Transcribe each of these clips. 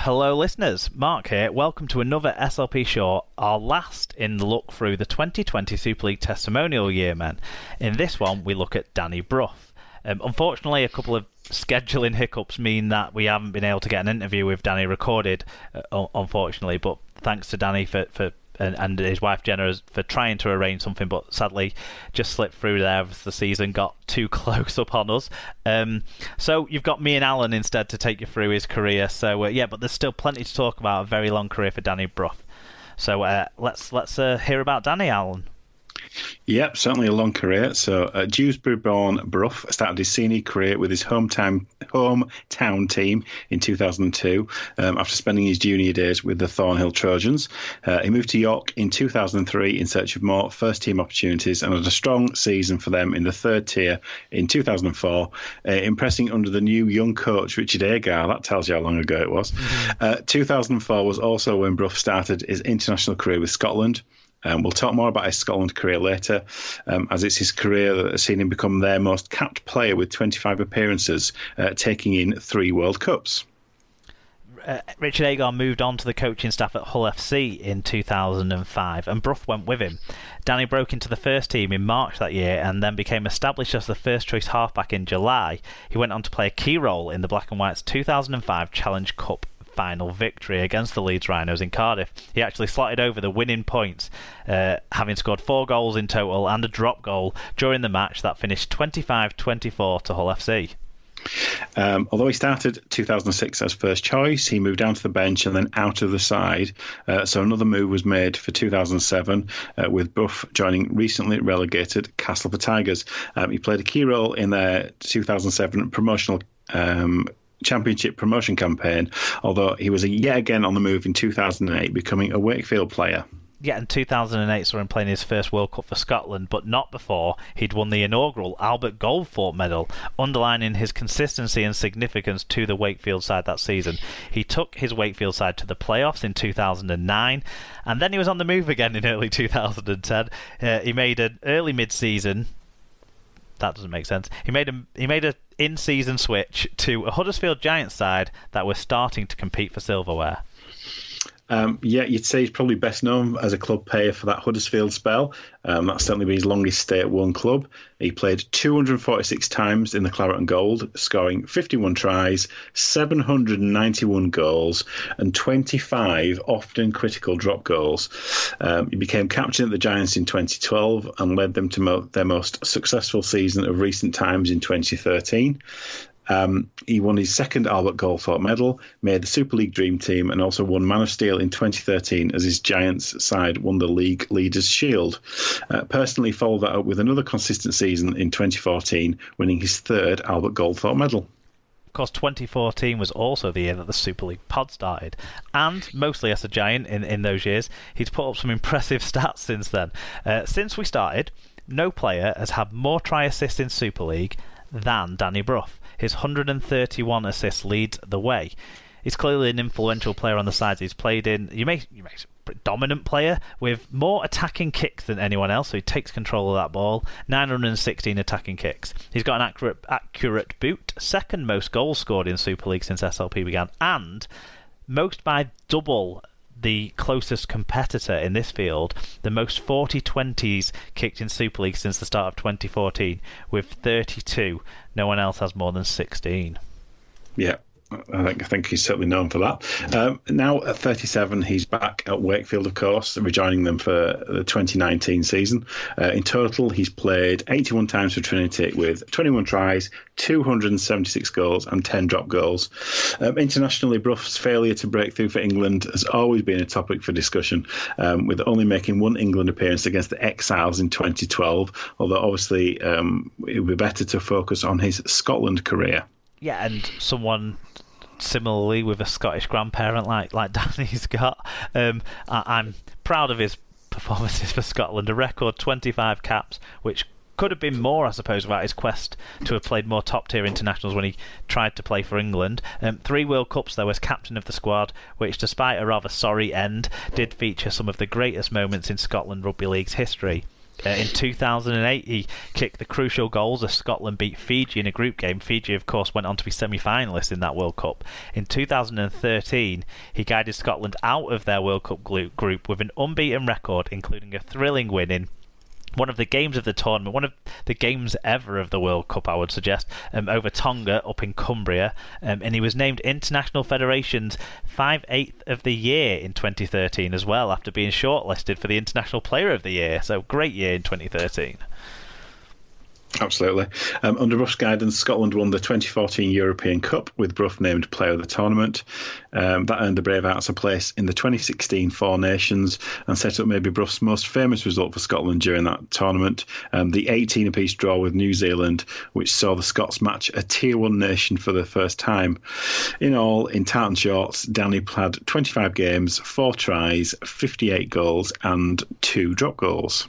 Hello listeners, Mark here. Welcome to another SLP show, our last in the look through the 2020 Super League Testimonial Year, men. In this one, we look at Danny Brough. Unfortunately, a couple of scheduling hiccups mean that we haven't been able to get an interview with Danny recorded, unfortunately, but thanks to Danny and his wife Jenna for trying to arrange something, but sadly just slipped through there as the season got too close up on us. So you've got me and Alan instead to take you through his career. So but there's still plenty to talk about. A very long career for Danny Brough. So let's hear about Danny, Alan. Yep, certainly a long career. So Dewsbury-born Brough started his senior career with his hometown team in 2002 after spending his junior days with the Thornhill Trojans. He moved to York in 2003 in search of more first-team opportunities and had a strong season for them in the third tier in 2004, impressing under the new young coach Richard Agar. That tells you how long ago it was. 2004 was also when Brough started his international career with Scotland. We'll talk more about his Scotland career later, as it's his career that has seen him become their most capped player with 25 appearances, taking in 3 World Cups. Richard Agar moved on to the coaching staff at Hull FC in 2005, and Brough went with him. Danny broke into the first team in March that year and then became established as the first-choice halfback in July. He went on to play a key role in the Black and White's 2005 Challenge Cup final victory against the Leeds Rhinos in Cardiff. He actually slotted over the winning points, having scored 4 goals in total and a drop goal during the match that finished 25-24 to Hull FC. Although he started 2006 as first choice, he moved down to the bench and then out of the side. So another move was made for 2007, with Brough joining recently relegated Castleford Tigers. He played a key role in their 2007 promotional Championship promotion campaign, although he was yet again on the move in 2008, becoming a Wakefield player. Yeah, in 2008 saw him playing his first World Cup for Scotland, but not before he'd won the inaugural Albert Goldthorpe medal, underlining his consistency and significance to the Wakefield side that season. He took his Wakefield side to the playoffs in 2009, and then he was on the move again in early 2010. He made an early mid-season. That doesn't make sense. He made a in-season switch to a Huddersfield Giants side that was starting to compete for silverware. You'd say he's probably best known as a club player for that Huddersfield spell. That's certainly been his longest stay at one club. He played 246 times in the Claret and Gold, scoring 51 tries, 791 goals, and 25 often critical drop goals. He became captain at the Giants in 2012 and led them to their most successful season of recent times in 2013. He won his second Albert Goldthorpe medal, made the Super League Dream Team, and also won Man of Steel in 2013 as his Giants side won the League Leaders' Shield. Personally followed that up with another consistent season in 2014, winning his third Albert Goldthorpe medal. Of course, 2014 was also the year that the Super League pod started, and mostly as a Giant in those years, he's put up some impressive stats since then. Since we started, no player has had more try assists in Super League than Danny Brough. His 131 assists lead the way. He's clearly an influential player on the sides he's played in. You may say a dominant player with more attacking kicks than anyone else, so he takes control of that ball. 916 attacking kicks. He's got an accurate boot, second most goals scored in Super League since SLP began, and most by double the closest competitor in this field, the most 40-20s kicked in Super League since the start of 2014, with 32. No one else has more than 16. Yeah, I think he's certainly known for that. Now at 37, he's back at Wakefield, of course, rejoining them for the 2019 season. In total, he's played 81 times for Trinity with 21 tries, 276 goals and 10 drop goals. Internationally, Brough's failure to break through for England has always been a topic for discussion, with only making one England appearance against the Exiles in 2012, although obviously it would be better to focus on his Scotland career. Yeah, and someone similarly with a Scottish grandparent like Danny's got. I'm proud of his performances for Scotland. A record 25 caps, which could have been more, I suppose, without his quest to have played more top-tier internationals when he tried to play for England. 3 World Cups, though, as captain of the squad, which, despite a rather sorry end, did feature some of the greatest moments in Scotland Rugby League's history. In 2008, he kicked the crucial goals as Scotland beat Fiji in a group game. Fiji, of course, went on to be semi-finalists in that World Cup. In 2013, he guided Scotland out of their World Cup group with an unbeaten record, including a thrilling win in one of the games of the tournament, one of the games ever of the World Cup, I would suggest, over Tonga up in Cumbria. And he was named International Federation's 5/8 of the year in 2013 as well, after being shortlisted for the International Player of the Year. So great year in 2013. Absolutely. Under Brough's guidance, Scotland won the 2014 European Cup, with Brough named Player of the Tournament. That earned the Bravehearts a place in the 2016 Four Nations and set up maybe Brough's most famous result for Scotland during that tournament, the 18-apiece draw with New Zealand, which saw the Scots match a Tier 1 nation for the first time. In all, in tartan shorts, Danny had 25 games, 4 tries, 58 goals and 2 drop goals.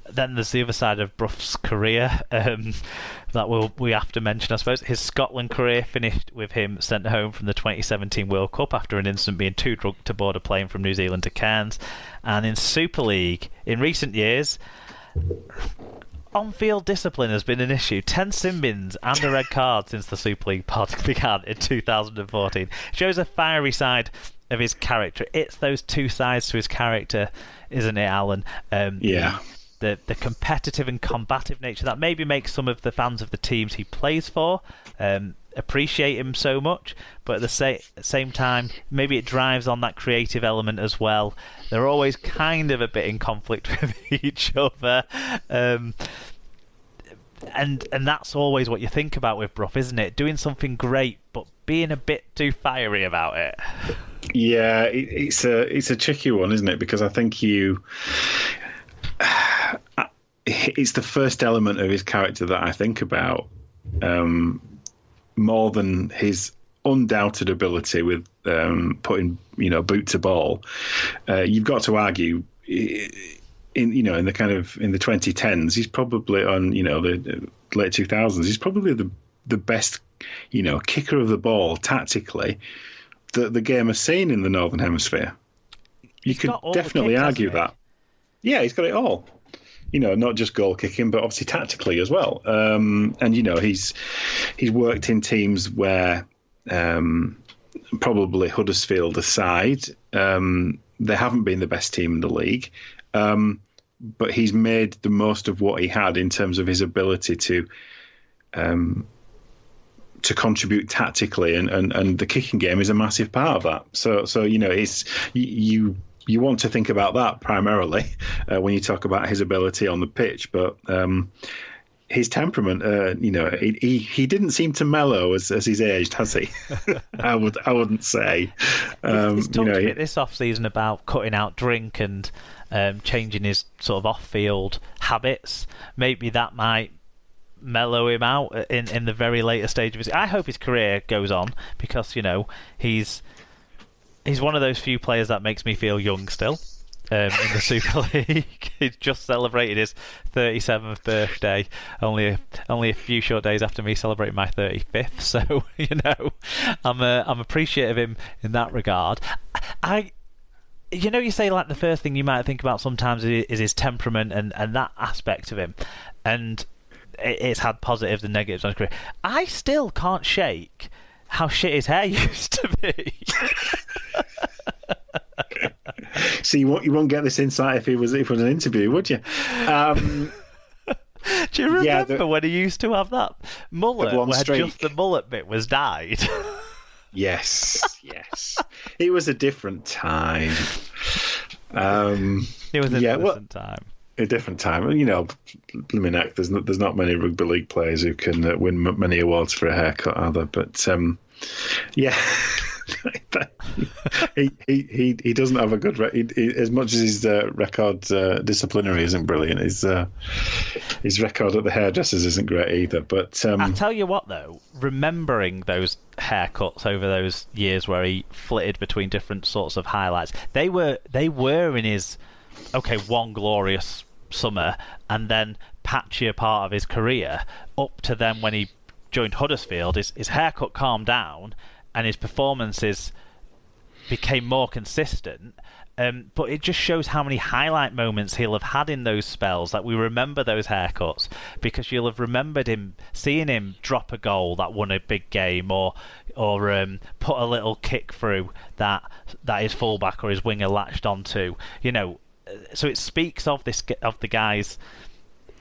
Then there's the other side of Brough's career that we have to mention, I suppose. His Scotland career finished with him sent home from the 2017 World Cup after an incident being too drunk to board a plane from New Zealand to Cairns. And in Super League, in recent years, on-field discipline has been an issue. 10 sin bins and a red card since the Super League pod began in 2014. Shows a fiery side of his character. It's those two sides to his character, isn't it, Alan? Yeah. The competitive and combative nature that maybe makes some of the fans of the teams he plays for appreciate him so much, but at the same time, maybe it drives on that creative element as well. They're always kind of a bit in conflict with each other, and that's always what you think about with Brough, isn't it? Doing something great, but being a bit too fiery about it. Yeah, it's a tricky one, isn't it? Because I think it's the first element of his character that I think about more than his undoubted ability with putting boot to ball. You've got to argue in the 2010s, he's probably on the late 2000s. He's probably the best kicker of the ball tactically that the game has seen in the Northern Hemisphere. You could definitely argue that. Yeah, he's got it all. Not just goal kicking, but obviously tactically as well. And he's worked in teams where probably Huddersfield aside, they haven't been the best team in the league. But he's made the most of what he had in terms of his ability to contribute tactically, and the kicking game is a massive part of that. So it's you want to think about that primarily when you talk about his ability on the pitch, but his temperament, he didn't seem to mellow as he's aged, has he? I wouldn't say. He's talked a bit this off-season about cutting out drink and changing his sort of off-field habits. Maybe that might mellow him out in the very later stage of his. I hope his career goes on, because he's one of those few players that makes me feel young still in the Super League. He's just celebrated his 37th birthday, only a few short days after me celebrating my 35th. So I'm appreciative of him in that regard. You say like the first thing you might think about sometimes is his temperament and that aspect of him, and it's had positives and negatives on his career. I still can't shake how shit his hair used to be. See, you won't get this insight if it was an interview, would you? Do you remember when he used to have that mullet where just the mullet bit was dyed? Yes. It was a different time. It was a different time. A different time. Blooming heck, there's not many rugby league players who can win many awards for a haircut, are there? But yeah, he doesn't have a good as much as his record disciplinary isn't brilliant. His record at the hairdressers isn't great either. But I tell you what, though, remembering those haircuts over those years where he flitted between different sorts of highlights, they were in his one glorious summer and then patchier part of his career, up to then when he joined Huddersfield. His haircut calmed down and his performances became more consistent, But it just shows how many highlight moments he'll have had in those spells that we remember those haircuts, because you'll have remembered seeing him drop a goal that won a big game, or put a little kick through that his fullback or his winger latched onto. So it speaks of the guy's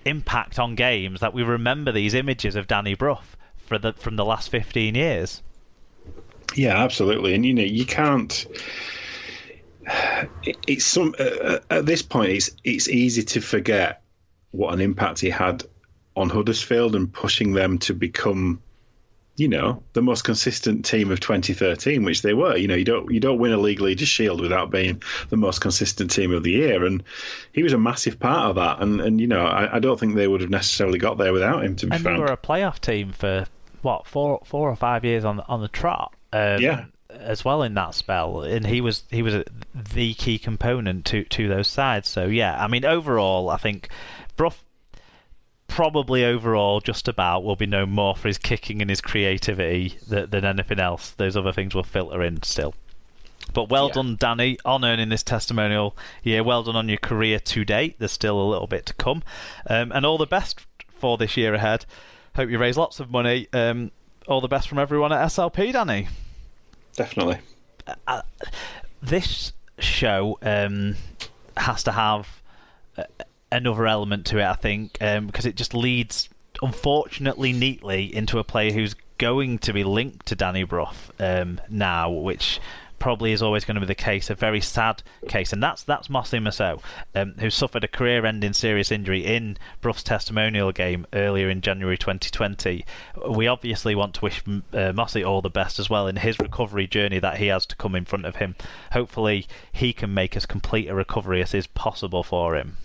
impact on games, that we remember these images of Danny Brough from the last 15 years. Yeah, absolutely. And you can't. It's at this point it's easy to forget what an impact he had on Huddersfield and pushing them to become, the most consistent team of 2013, which they were. You don't win a league Leaders Shield without being the most consistent team of the year, and he was a massive part of that. And I don't think they would have necessarily got there without him. To be frank, and they were a playoff team for what, 4 or 5 years on the trot. As well in that spell, and he was the key component to those sides. So yeah, I mean, overall, I think Brough probably overall just about will be known more for his kicking and his creativity than anything else. Those other things will filter in still. But well done, Danny, on earning this testimonial year. Well done on your career to date. There's still a little bit to come, and all the best for this year ahead. Hope you raise lots of money. All the best from everyone at SLP, Danny. Definitely. This show has to have another element to it, I think, because it just leads, unfortunately, neatly into a player who's going to be linked to Danny Brough now, which probably is always going to be the case, a very sad case, and that's Mose Masoe, who suffered a career-ending serious injury in Brough's testimonial game earlier in January 2020. We obviously want to wish Mose all the best as well in his recovery journey that he has to come in front of him. Hopefully he can make as complete a recovery as is possible for him.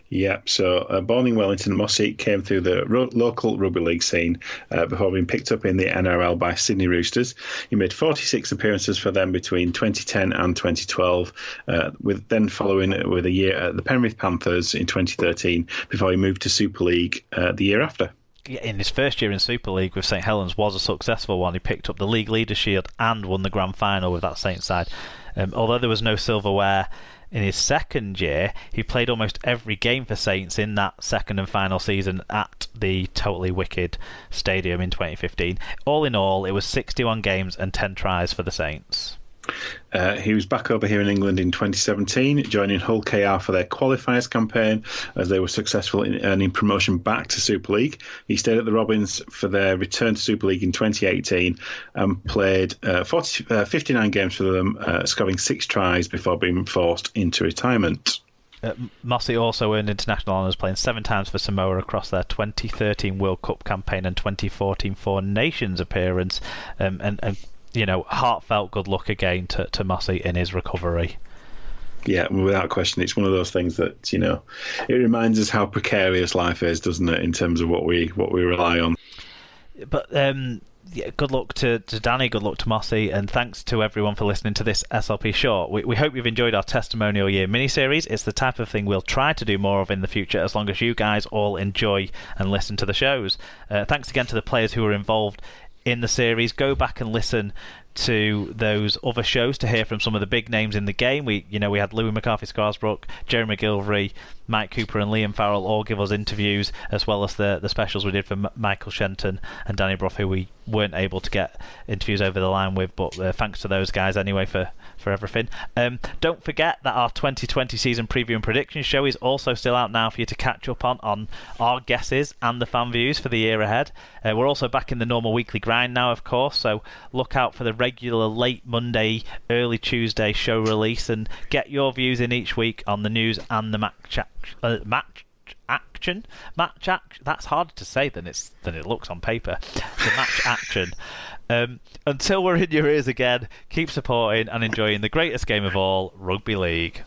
Yeah, so born in Wellington, Mose came through the local rugby league scene before being picked up in the NRL by Sydney Roosters. He made 46 appearances for them between 2010 and 2012, then following with a year at the Penrith Panthers in 2013 before he moved to Super League the year after. In his first year in Super League with St Helens was a successful one. He picked up the League Leaders Shield and won the grand final with that Saints side. Although there was no silverware in his second year, he played almost every game for Saints in that second and final season at the totally wicked stadium in 2015. All in all, it was 61 games and 10 tries for the Saints. He was back over here in England in 2017, joining Hull KR for their qualifiers campaign as they were successful in earning promotion back to Super League. He stayed at the Robins for their return to Super League in 2018 and played 59 games for them, scoring 6 tries before being forced into retirement. Mose also earned international honours, playing 7 times for Samoa across their 2013 World Cup campaign and 2014 Four Nations appearance, and heartfelt good luck again to Mose in his recovery. Yeah, without question, it's one of those things that, it reminds us how precarious life is, doesn't it, in terms of what we rely on. But good luck to Danny, good luck to Mose, and thanks to everyone for listening to this SLP Short. We hope you've enjoyed our Testimonial Year mini-series. It's the type of thing we'll try to do more of in the future, as long as you guys all enjoy and listen to the shows. Thanks again to the players who were involved in the series. Go back and listen to those other shows to hear from some of the big names in the game. We had Louis McCarthy-Scarsbrook, Jerry McGilvery, Mike Cooper and Liam Farrell all give us interviews, as well as the specials we did for Michael Shenton and Danny Brough, who we weren't able to get interviews over the line with, but thanks to those guys anyway for everything. Don't forget that our 2020 season preview and prediction show is also still out now for you to catch up on our guesses and the fan views for the year ahead. We're also back in the normal weekly grind now, of course, so look out for the regular late Monday, early Tuesday show release, and get your views in each week on the news and the match action. That's harder to say than it looks on paper. The match action. Until we're in your ears again, keep supporting and enjoying the greatest game of all, Rugby League.